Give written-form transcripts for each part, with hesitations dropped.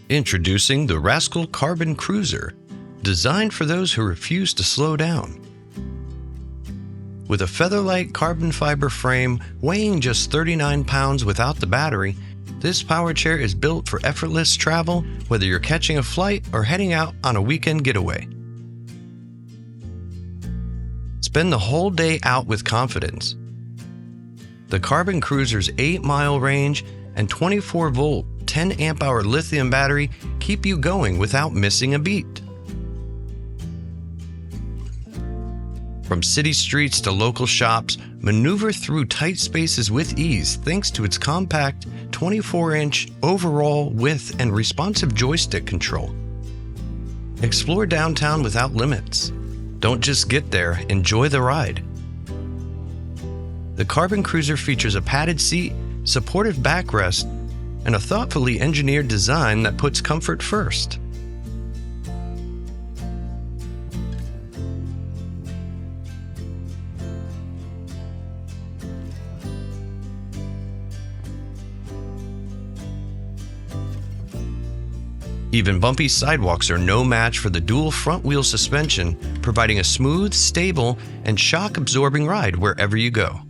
Introducing the Rascal Carbon Cruiser, designed for those who refuse to slow down. With a featherlight carbon fiber frame weighing just 39 pounds without the battery, this power chair is built for effortless travel, whether you're catching a flight or heading out on a weekend getaway. Spend the whole day out with confidence. The Carbon Cruiser's 8-mile range and 24-volt, 10-amp-hour lithium battery keep you going without missing a beat. From city streets to local shops, maneuver through tight spaces with ease thanks to its compact 24-inch overall width and responsive joystick control. Explore downtown without limits. Don't just get there, enjoy the ride. The Carbon Cruiser features a padded seat, supportive backrest, and a thoughtfully engineered design that puts comfort first. Even bumpy sidewalks are no match for the dual front-wheel suspension, providing a smooth, stable, and shock-absorbing ride wherever you go.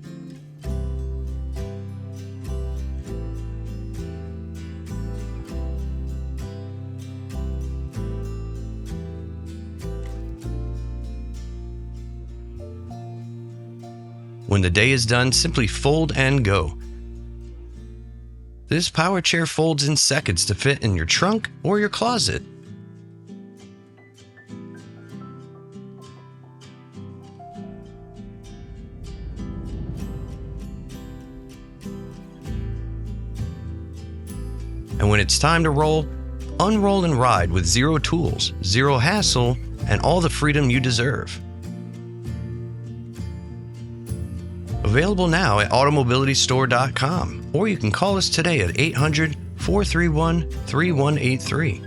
When the day is done, simply fold and go. This power chair folds in seconds to fit in your trunk or your closet. And when it's time to roll, unroll and ride with zero tools, zero hassle, and all the freedom you deserve. Available now at AutoMobilityStore.com, or you can call us today at 800-431-3183.